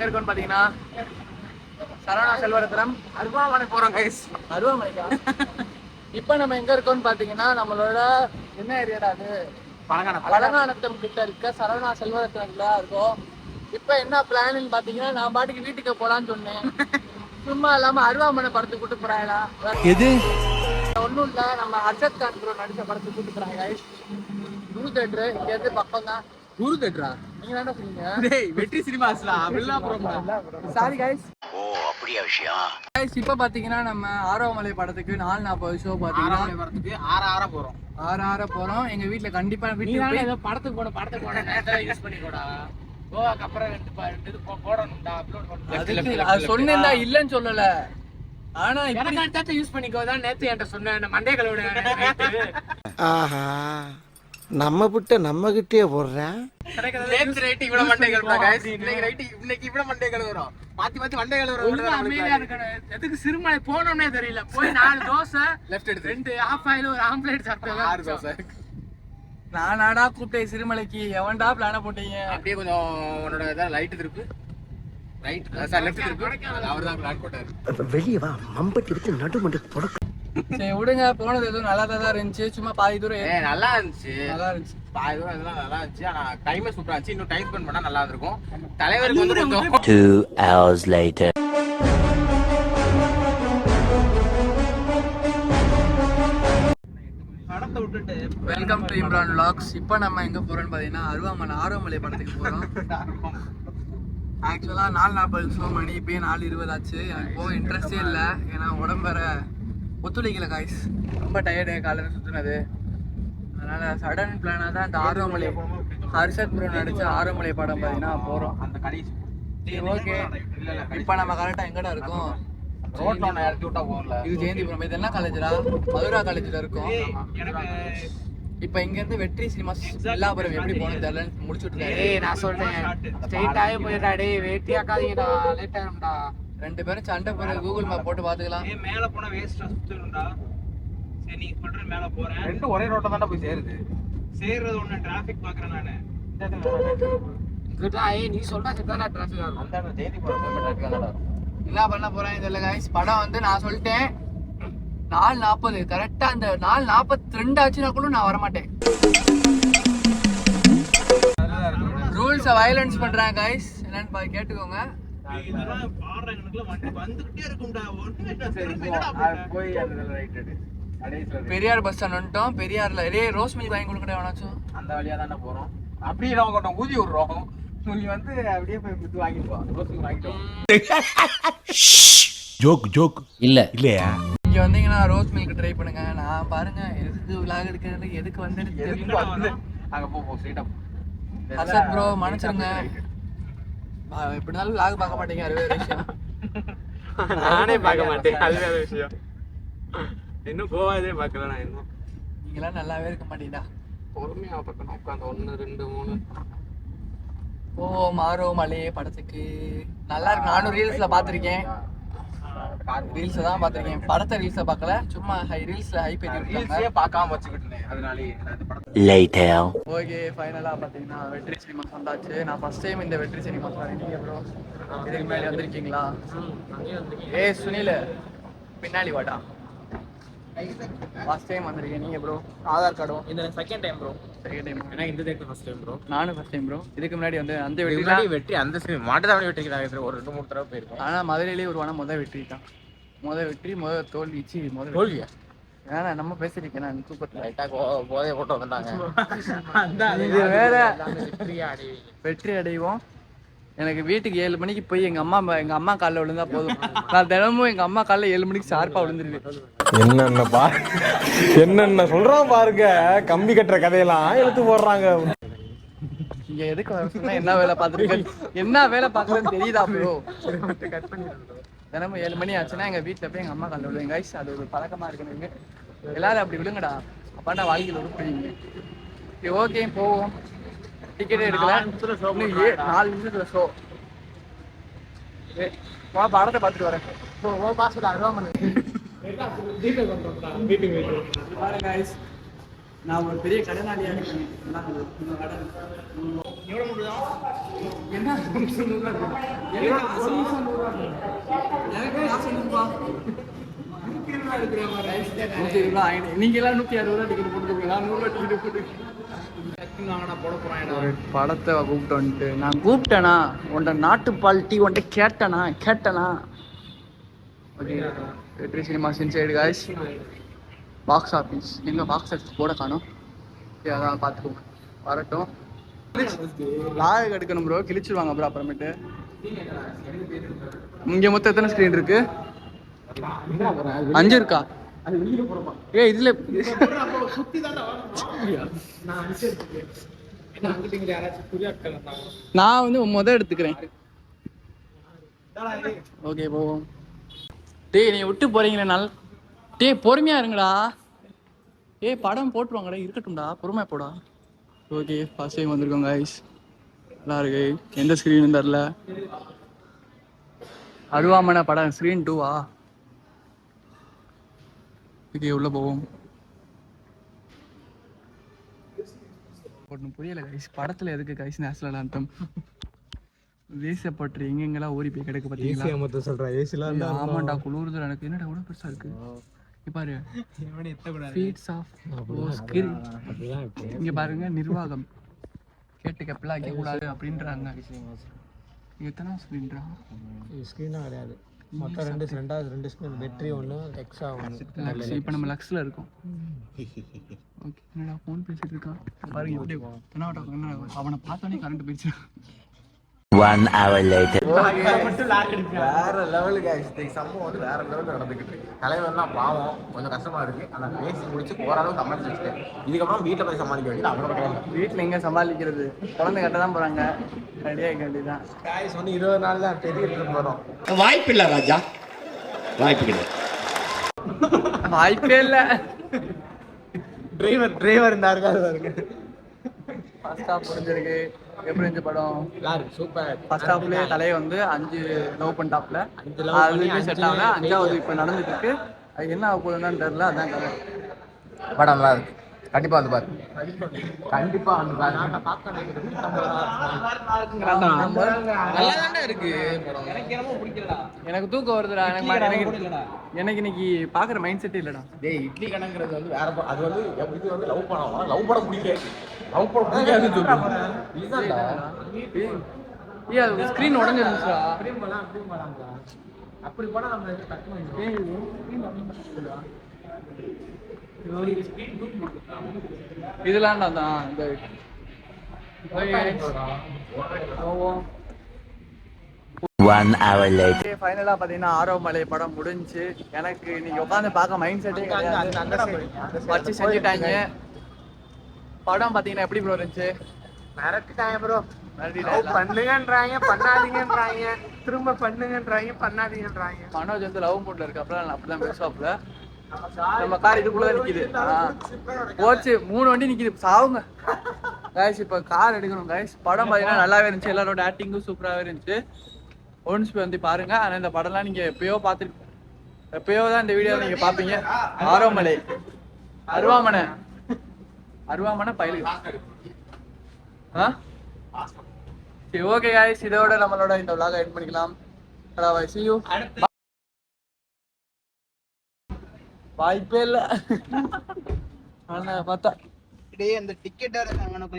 இருக்கோம்னு பாத்தீங்கன்னா சரவணா செல்வரத்னம் அருவாமனை போறோம் கைஸ். அருவாமனைக்கா? இப்ப நம்ம எங்க இருக்கோம்னு பாத்தீங்கன்னா நம்மளோட என்ன ஏரியாடா அது, பழங்கானத்தம் கிட்ட இருக்க சரவணா செல்வரத்னம்ல இருக்கோம். இப்ப என்ன பிளான்னு பாத்தீங்கன்னா நான் பாட்டுக்கு வீட்டுக்கு போலான்னு சொன்னேன். சும்மா இல்லாம அருவாமனை படத்துக்கு கூட்டு போறாங்களா? எது ஒண்ணும் இல்ல, நம்ம அர்ஷத் கான் ப்ரோ நடிச்ச படத்துக்கு கூட்டு போறாங்க. குரு தேட்டரு இங்க இருந்து பக்கம் தான். குரு தேட்டரா? நீங்க என்ன சொன்னீங்க? டேய் வெற்றி சினிமாஸ்ல அப்படிலாம் போறோம். Sorry guys. ஓ அப்படியே விஷயம். गाइस இப்ப பாத்தீங்கன்னா நம்ம ஆரோமலை படத்துக்கு 4:40 ஷோ பாத்தீங்கன்னா படத்துக்கு ஆற போறோம். ஆற போறோம். எங்க வீட்ல கண்டிப்பா வீட்டுக்கு போய் ஏதோ படத்துக்கு போன நேரத்துல யூஸ் பண்ணிக்கோடா. கோவாக்கு அப்புறம் ரெண்டு போடணும்டா, அப்லோட் பண்ணனும். அது சொன்னேன்டா, இல்லன்னு சொல்லல. ஆனா எனக்கு அடுத்த யூஸ் பண்ணிக்கோ தான் நேத்து என்கிட்ட சொன்னேன். மண்டே கலவுட. ஆஹா, நம்ம விட்டு நம்ம கிட்டே போடுறேன். நேத்து ரைட் இவ்வளவு மண்டே கலவுடா गाइस. இன்னைக்கு இவ்வளவு மண்டே கலவுறோம். மாத்தி மண்டே கலவுறோம். அமைதியா இருக்கணும். எதுக்கு சிறுமலை போனோம்னே தெரியல. போய் 4 தோசை லெஃப்ட் எடுத்து 2 ஆஃப் ஆயில் ஒரு ஆம்லெட் சாப்பிட்டேன். 6 தோசை. நானாடா கூப்பிட்டே சிறுமலைக்கு, எவன்டா பிளான போட்டீங்க? அப்படியே கொஞ்சம் உன்னோட இதான் லைட் திருப்பு. ரைட் சார் லெஃப்ட் திருப்பு. அவர்தான் பிளான் போட்டாரு. வெளியே வா, மம்பட்டி விட்டு நடுமண்டு தொடக்க. சரி விடுங்க, போனது எதுவும் நல்லா தான் இருந்துச்சு. சும்மா பாதி தூரம் நல்லா இருந்துச்சு. பாதி தூரம் இதெல்லாம் நல்லா இருந்துச்சு. ஆனா டைமே சூப்பரா இருந்துச்சு. இன்னும் டைம் ஸ்பெண்ட் பண்ணா நல்லா இருக்கும். தலைவருக்கு வந்து கொஞ்சம் 2 hours later. Welcome to Imran vlogs. இப்போ நம்ம எங்க போறோம்னு பாத்தீங்கன்னா ஆரோமலை படத்துக்கு போறோம். ஆக்சுவலா 4:40 ஷோ, மணி இப்பயே 4:20 ஆச்சு. எனக்கு போக இன்ட்ரெஸ்டே இல்லை. ஏன்னா உடம்பு வேற ஒத்துழைக்கல காய்ஸ். ரொம்ப டயர்டு, காலையில் சுற்றுனது. அதனால சடன் பிளானாக தான் இந்த ஆரோமலை ஹர்ஷத் ப்ரோ நடிச்ச ஆரோமலை படம் பார்த்தீங்கன்னா போகிறோம். அந்த கடைசி ஓகே. இப்போ நம்ம கரெக்டாக எங்கடா இருக்கோம்? ரோட்ல ஒன்று இறக்கி விட்டா போகல. இது ஜெயந்திபுரம். இது என்ன காலேஜ்டா? மதுரா காலேஜில் இருக்கும். இப்போ இங்கேருந்து வெற்றி சினிமாஸ் எல்லாபுரம் எப்படி போகணும் தெரியலன்னு முடிச்சுட்டு இருக்கேன். நான் சொல்றேன் ஸ்ட்ரெயிட்டாகவே போயிடா. டே வெட்டி ஆக்காதீங்கடா, லேட் ஆகும்டா. 2 பேரும் சண்டை போற கூகுள் மேப் போட்டு பாத்துக்கலாம். மேல போனா வேஸ்டா சுத்தணும்டா. சரி நீ சொல்ற மேல போறேன். ரெண்டும் ஒரே ரோட்ல தான்டா போய் சேருது. சேர்றது ஒண்ணு டிராஃபிக் பாக்குறேன் நானு. குட்டா நீ சொல்றா கிட்டனா டிராஃபிக் ஆகும். அந்த ஜெயந்தி போற டிராஃபிக் ஆனடா. என்ன பண்ண போறேன் இதெல்லாம் गाइस. படம் வந்து நான் சொல்லிட்டேன் 4:40 கரெக்டா. அந்த 4:42 ஆச்சுனா கூட நான் வர மாட்டேன். ரூல்ஸ் வயலன்ஸ் பண்றாங்க गाइस. என்னன்னு பாத்து கேட்டுக்கோங்க. இதெல்லாம் பாறங்களுக்குள்ள வண்டி வந்துட்டே இருக்கும்டா. போய் அந்த ரைட் எடு. பெரியார் பஸ் ஸ்டாண்ட் வந்துட்டோம். பெரியார்ல ரோஸ் மில்க் வாங்கி கொடுக்கடா எவனாச்சும். அந்த வழியா தானே போறோம். அப்படியே நம்ம கொண்டு ஊதி விடுறோம். நீ வந்து அப்படியே போய் புத்து வாங்கிட்டு வா. ரோஸ் மில்க் வாங்கிட்டு வா. ஜோக் இல்லையா? இங்க வந்தீங்கன்னா ரோஸ் மில்க் ட்ரை பண்ணுங்க. நான் பாருங்க எதுக்கு விலாக் எடுக்கிறது, எதுக்கு வந்து அங்க போ ஸ்ட்ரைட்டா. ஹர்ஷத் ப்ரோ மன்னிச்சிருங்க. எப்படி இருந்தாலும் விலாக் பார்க்க மாட்டீங்க, அது வேற விஷயம். நானே பார்க்க மாட்டேன், அது வேற விஷயம். இன்னும் கோவாதே பார்க்கல நான். இன்னும் நீங்களாம் நல்லாவே இருக்க மாட்டீங்கடா. பொறுமையா பார்க்கணும். உட்காந்து 1 2 3 ஓ ஆரோமலை படத்துக்கு நல்லா இருக்கு. நானும் ரீல்ஸ்ல பாத்திருக்கேன். ரீல்ஸ் தான் பாத்திருக்கேன், படத்தை ரீல்ஸ்ல பார்க்கல. சும்மா ரீல்ஸ்ல ஹைப் ரீல்ஸே பார்க்காம வச்சுக்கிட்டேன். அதனாலே Later. ஓகே ஃபைனலா பாத்தீங்கன்னா வெற்றி சினிமாஸ் வந்தாச்சு. நான் ஃபர்ஸ்ட் டைம் இந்த வெற்றி சினிமாஸ் வரீங்க ப்ரோ. இதுக்கு முன்னாடி வந்திருக்கீங்களா? சுனில் பின்னாடி வாடா. ஃபர்ஸ்ட் டைம் வந்திருக்கேன். நீங்க ப்ரோ ஆதார் கார்டும்? இந்த second time bro. Second time. ஏன்னா இந்த தேக்கு ஃபர்ஸ்ட் டைம் ப்ரோ. நானும் ஃபர்ஸ்ட் டைம் ப்ரோ. இதுக்கு முன்னாடி வந்து அந்த வெற்றி அந்த சினிமா மாட்டுதாவணி வெற்றிக்கு தான் ஒரு 2-3 தடவை போயிருக்கோம். ஆனா மதுரையிலேயே ஒரு முதல் வெற்றி தான். வெற்றி தோல்வி. தோல்வியா? ஏன்னா நம்ம பேசிருக்கேன் நான் தூக்கத்துல லைட்டா போதைய போட்டு வந்துட்டாங்க. இது வேற. வெற்றி அடைவோம். எனக்கு வீட்டுக்கு 7 மணிக்கு போய் எங்க அம்மா காலில் விழுந்தா போதும். நான் தினமும் எங்க அம்மா காலில் 7 மணிக்கு ஷார்ப்பா விழுந்துருவேன். என்னென்ன சொல்றான் பாருங்க. கம்பி கட்டுற கதையெல்லாம் எடுத்து போடுறாங்க. இங்க எதுக்கு வர என்ன வேலை பார்த்துருக்கேன், என்ன வேலை பார்க்கலன்னு தெரியுதா ப்ரோ? தினமும் 7 மணி ஆச்சுன்னா எங்க வீட்டுல போய் எங்க அம்மா காலில் விழுவேன் கைஸ். அது ஒரு பழக்கமா இருக்கு. எல்லாரும் அப்படி விழுங்கடா, அப்பாண்டா வாழ்க்கையில் உருப்பிடுவீங்க. சரி ஓகே போவோம். டிக்கெட் எடுக்கல. 4 நிமிஷத்துல ஷோ. படத்தை பார்த்துட்டு வரேன். நான் ஒரு பெரிய கடனாளியா இருக்கேன். என்ன நீங்க எல்லாம் 160 டிக்கெட் போட்டுருக்கீங்களா? 100 டிக்கெட் போட்டு ஒரு படத்தை கூப்பிட்டு வந்துட்டு நான் கூப்பிட்டேனா உன்ட நாட்டுப்பால் டீ உன்ட்ட கேட்டனா வெற்றி cinemas inside guys. Box office எங்க பாக்ஸ் ஆஃபீஸ் போட காணும். அதான் பார்த்துக்கோங்க வரட்டும். லாக் எடுக்கணும் ப்ரோ, கிழிச்சிருவாங்க ப்ரோ அப்புறமேட்டு. இங்க மொத்தம் எத்தனை ஸ்க்ரீன் இருக்கு? 5 இருக்கா? இதுல நான் வந்து எடுத்துக்கிறேன். ஓகே போவோம். டேய் நீ விட்டு போறீங்களே டேய் பொறுமையா இருங்கடா. படம் போட்டுருவாங்கடா, இருக்கட்டும்டா, பொறுமையா போடா. ஓகே ஃபர்ஸ்ட் டைம் வந்திருக்கோம் கைஸ். நல்லா இருக்கு. எந்த ஸ்க்ரீன் தரல. அருவாமனை படம் ஸ்க்ரீன் 2வா? ஓகே உள்ள போவோம். ஒன்றும் புரியல கைஸ், படத்துல எதுக்கு கைஸ் நேஷனல் ஆந்தம் தேசப்பற்று எங்கெங்கெல்லாம் ஓடி போய் கிடக்கு பார்த்தீங்களா? ஆமாண்டா குளிர்து எனக்கு. என்னடா கூட பெருசா இருக்கு பாரு. இங்க பாருங்க, நிர்வாகம் கேட்டு கப்பலா வைக்க கூடாது அப்படின்றாங்க. எத்தனை ஸ்கிரீன்டா? ஸ்கிரீனா கிடையாது, மொத்தம் 2 ஸ்கிரீன். வெற்றி 1, எக்ஸா 1. இப்போ நம்ம லக்ஸ்ல இருக்கோம். ஓகே என்னடா ஃபோன் பேசிட்டு இருக்கான் பாருங்க. எப்படி என்ன அவனை பார்த்தோன்னே கரண்ட் போயிடுச்சு. 1 hour later. வேற லெவலு கைஸ். சம்பவம் வந்து வேற லெவலில் நடந்துக்கிட்டு இருக்கு. தலைவர்லாம் பாவம், கொஞ்சம் கஷ்டமா இருக்கு. ஆனால் பேசி முடிச்சு ஓரளவு சமாளிச்சு வச்சுட்டேன். இதுக்கப்புறம் வீட்டில் போய் சமாளிக்க வேண்டியது அவங்க. வீட்டில் எங்கே சமாளிக்கிறது? குழந்தை கட்ட தான் போகிறாங்க, ரெடியாக வேண்டியதுதான். கைஸ் வந்து 20 நாள் தான் பெரிய ட்ரிப் வரும். வாய்ப்பு இல்லை ராஜா, வாய்ப்பு கிடையாது, வாய்ப்பே இல்லை. டிரைவர் இருந்தாரு பாருங்க. ஃபர்ஸ்ட் ஹாஃப் முடிஞ்சிருக்கு. எப்படி இருந்துச்சு படம்? சூப்பர். ஃபர்ஸ்ட் ஹாஃப்லேயே தலையை வந்து 5 லவ் பண்ணிட்டாப்ல. அதுலேயுமே செட் ஆகல. 5வது இப்போ நடந்துட்டு இருக்கு. அது என்ன ஆக போகுதுன்னு தெரியல. அதான் கதை. படம் நல்லா இருக்கு, கண்டிப்பா வந்து பாரு. கண்டிப்பா வந்து பாரு. நல்லா இருக்கு. எனக்கு தூக்கம் வருதுடா. எனக்கு இன்னைக்கு பாக்குற மைண்ட் செட் இல்லடா. டேய் இட்லி கணங்கிறது வந்து வேற. அது வந்து இது வந்து லவ் பண்ணலாம். லவ் படம் பிடிக்காது. லவ் படம் பிடிக்காதுன்னு சொல்லுங்க. இதுதான்டா. அது ஸ்கிரீன் உடைஞ்சிருந்துச்சுடா. அப்படி போனா நம்ம இதெல்லாம் தான் இந்த போவோம். 1 hour later. ஃபைனலாக பார்த்தீங்கன்னா ஆரோமலை படம் முடிஞ்சு. எனக்கு இன்னைக்கு உட்காந்து பார்க்க மைண்ட் செட்டே கிடையாது. வச்சு செஞ்சுட்டாங்க. படம் பார்த்தீங்கன்னா எப்படி ப்ரோ இருந்துச்சு? மிரட்டிட்டாங்க ப்ரோ. பண்ணுங்கன்றாங்க, பண்ணாதீங்கன்றாங்க, திரும்ப பண்ணுங்கன்றாங்க, பண்ணாதீங்கன்றாங்க. மனோஜ் வந்து லவ் மூட்ல இருக்கு. அப்புறம் அப்படிதான் பேசுவாப்புல. நம்ம கார் இதுக்குள்ள நிக்குது. போச்சு 3 வண்டி நிக்குது. சாவுங்க கைஸ். இப்போ கார் எடுக்கணும் கைஸ். படம் பார்த்தீங்கன்னா நல்லாவே இருந்துச்சு. எல்லாரோட ஆக்டிங்கும் சூப்பராகவே இருந்துச்சு. ஒன்ஸ் போய் வந்து பாருங்க. ஆனால் இந்த படம்லாம் நீங்க எப்பயோ தான் இந்த வீடியோ நீங்க பாப்பீங்க. ஆரோமலை அருவாமனை பயலு. சரி ஓகே கைஸ், இதோட நம்மளோட இந்த vlog எண்ட் பண்ணிக்கலாம். see you. வாய்ப்பே இல்லை. பார்த்தா டேய் அந்த டிக்கெட்